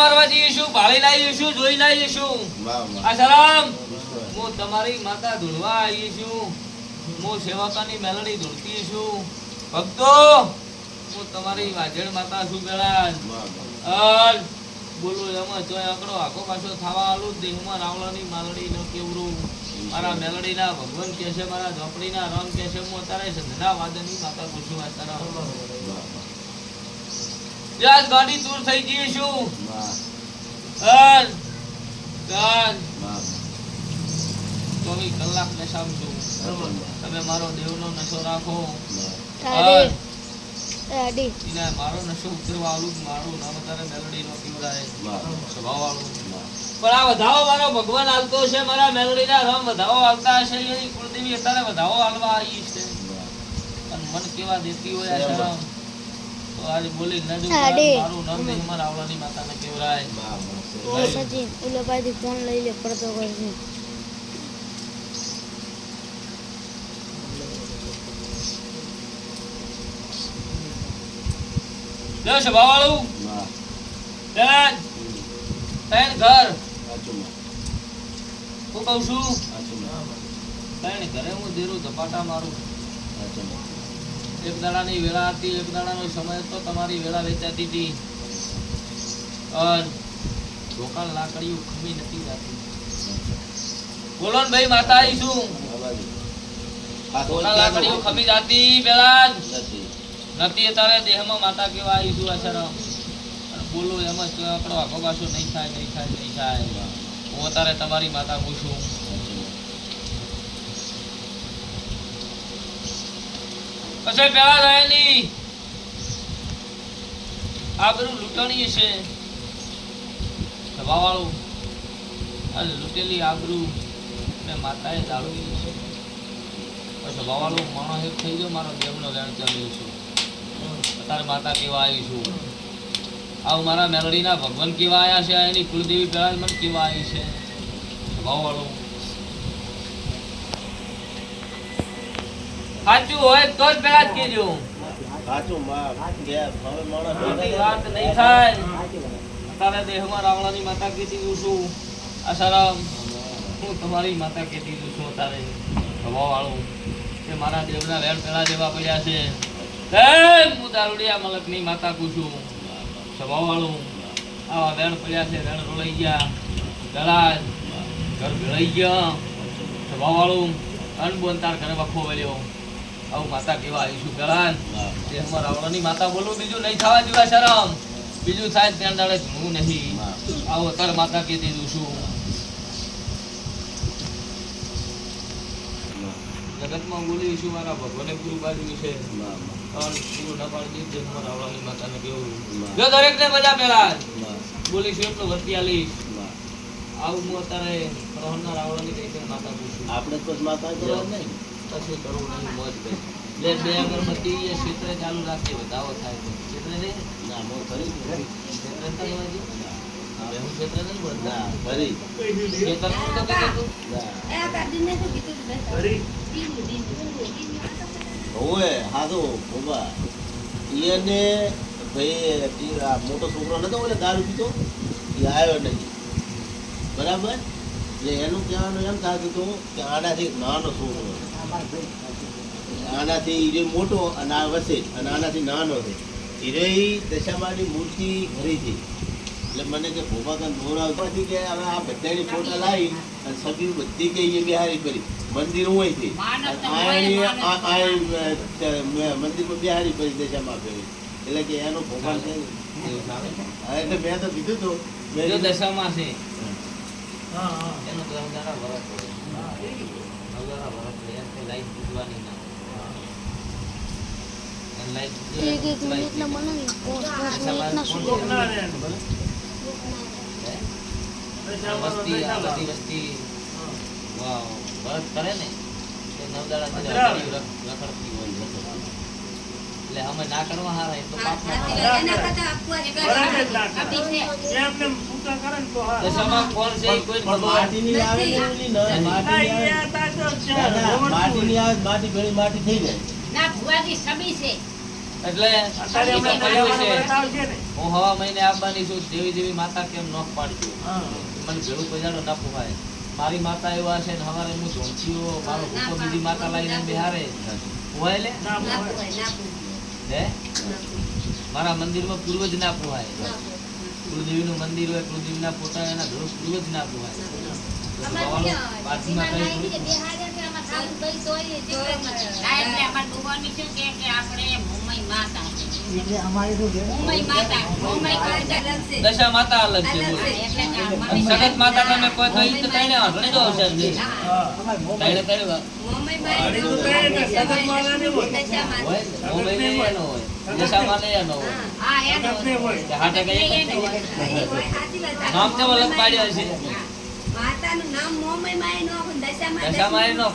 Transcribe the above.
મારવા જઈશું, ભાળી લાવીશું, જોઈ લાવીશું. આસારામ હું તમારી માતા ધૂળવા આવી છું. હું સેવકાની મેલડી ધૂળતી છું. ભક્તો હું તમારી વાજણ માતા છું. પેલા બોલો એમાં જો આંકડો આખો પાછો થવા આલું દેહમાં રાવળાની માલડી ન કેવરું. મારા મેલડીના ભગવાન કે છે, મારા ઝોપડીના રંગ કે છે. હું અત્યારે સંધના વાદનની માતા પૂછું. આજ ગાડી દૂર થઈ ગઈ છું. ચોવીસ કલાક નશામ છું. તમે મારો દેવનો નશો રાખો. મારો નશો ઉતરવા આલું. મારું નામ તારે મેલડી નો પીવડાય સ્વભાવ વાળું. પણ આ વધાવો મારો ભગવાન હાલતો છે. મારા મેલડી ના રમ વધાવો હાલતા હશે. એની કુળદેવી અત્યારે વધાવો હાલવા આવી છે. અને મન કેવા દેતી હોય આ શરમ તો આજે બોલી ન જો મારું નામ નહીં મારા આવવાની માતાને કેવરાય. સચિન ઓલો ભાઈ ફોન લઈ લે પડતો કરી લે સ્વભાવ વાળું. તેન ઘર હું કહું છું. ઘરે હું દેરું ઝપાટા મારું. એક દાડાની વેળા હતી. એક દાડાનો સમય હતો. તમારી વેળા વેચાતી હતી. ઢોકાળ લાકડીઓ ખમી નથી જાતી. બોલો ને ભાઈ માતા આવીશું. ઢોકાળ લાકડીઓ ખમી જાતી પેલા નથી. અત્યારે દેહમાં માતા કેવા આવીશું. આશરમ બોલો એમાં આંકડો આખો પાછો નહીં થાય, નહીં થાય, નહીં થાય. હું અત્યારે તમારી માતા પૂછું. પછી પેલા જાયની આબરૂ લૂંટણી છે. સભા વાળું આ લૂંટેલી આબરૂ ને માતાએ દાળવી છે. સભા વાળું માણસ એક થઈ ગયો. મારો દેવનો લેણ ચાલ્યો છું. અત્યારે માતા કેવા આવી છું. આવું મારા મેલડીના ભગવાન કેવા આવ્યા છે. એની કુળદેવી પેલા મને કેવા આવી છે. સભા વાળું સાચું હોય તો જ પેલા જ કીધો. સાચું વાત નહીં થાય. અત્યારે દેહમાં રાવણાની માતા કીધી છું. આસારામ હું તમારી માતા કીધી છું. અત્યારે સ્વભાવ વાળું કે મારા દેવના વેણ પેલા દેવા પડ્યા છે. હું દારૂડિયા મલકની માતા પૂછું. સ્વભાવ વાળું આવા વેણ પડ્યા છે. વેણ રોલાઈ ગયા. ગળા ઘર ભેળાઈ ગયા. સ્વભાવ વાળું અનબોનતાર ઘરે વખો વળ્યો. આવું માતા કેવા આવીશું. ગળાન દેહમાં રાવણાની માતા બોલું. બીજું નહીં થવા જેવા શરમ. બીજું થાય ત્યાં દાડે જૂનું નહીં. આવું અત્યારે માતા કહી દીધું છું. જગતમાં બોલીશું મારા ભગવાને પૂરું બાજુ છે. પૂરું ના પાડી દેહમાં રાવણાની માતાને કેવું જો દરેક ને મજા પેલા બોલીશું એટલું વર્તી આલીશ. આવું હું અત્યારે પ્રહણના રાવણાની કઈ માતા પૂછું. આપણે તો માતા કરવા નહીં પછી કરવું નહીં. મોજ કરી લે. બે અગરબત્તી એ ક્ષેત્રે ચાલુ રાખીએ. વધાવો થાય તો ક્ષેત્રે નહીં ના મો કરી ક્ષેત્રે કરવા દે. હું ક્ષેત્રે નહીં બોલતા. કરી ક્ષેત્ર તો કીધું ઓએ હાદો બાબા ઈને ભાઈ આ મોટો છોકરો નતો ઓલે દારૂ પીતો એ આવ્યો નહીં. બરાબર એટલે એનું કહેવાનું એમ થતું હતું કે આનાથી નાનો છોકરો, આનાથી એ મોટો અને આ વસે અને આનાથી નાનો છે. એ દશામાની મૂર્તિ ઘરે છે. એટલે મને કે ભોપાકાન દોરાવતી કે હવે આ બધાની ફોટા લાવી અને સગી બધી કે એ બિહારી કરી મંદિર હોય છે. મંદિરમાં બિહારી કરી દશામાં કરી. એટલે કે એનો ભોપાલ છે. એટલે મેં તો કીધું હતું દશામાં છે. કરે ને નવદાડા રખડતી હોય એટલે અમે ના કરવા હારા તો કોણ છે કોઈ માટીની આવે માટી થઈ જાય ના ભુવાજી સબી છે એટલે અત્યારે ઈ તો હમણાં પડ્યું નજાવાનો છે. વ્રત આવશે ને. હું હવા મહિને આવવાની છું દેવી દેવી માતા કેમ નોખ પાડજો હા. મને ભેળું પજાડો ના પોહાય મારી માતા એવા છે ને હવારે હું ઝોંચીઓ મારો ભૂકો બીજી માતા લાવીને બેહારે પોહાય લે ના ના હોય. પોહાય, ના હે પોહાય. મારા મંદિરમાં પૂર્વજ ના પોહાય કુળદેવીનું મંદિર હોય કુળદેવીના પોતા એના ઘરું પૂર્વજ ના પોહાય અમારે પાછળમાં કઈ થોડી ના, એટલે અમાર ડોહાની શું કે આપણે ભૂમાઈ માતા છે. એટલે અમારે શું છે? ભૂમાઈ માતા, ભૂમાઈ માતા અલગ છે. દશા માતા અલગ છે બોલો એટલે કે અને અમારી સનત માતા તમે કોઈ તો ઈ તો તઈને ઘણી તો અવસર છે હા, અમારે મોબાઈલ. તઈને તઈને ભૂમાઈ અરે તો માતા, તઈ ને સતત માતા ને હોય. દશા માતા. હોય ને મોબાઈલ એનો હોય દશા માતા એનો હોય હા, એનો સતત ને હોય. કે હાટે કઈ એનો હોય. એ હોય, સાચી વાત. નામ કેમ અલગ પાડ્યા છે હા. માતાનું નામ મોમાઈ માય નો હોય, દશામાં દશામાં એનો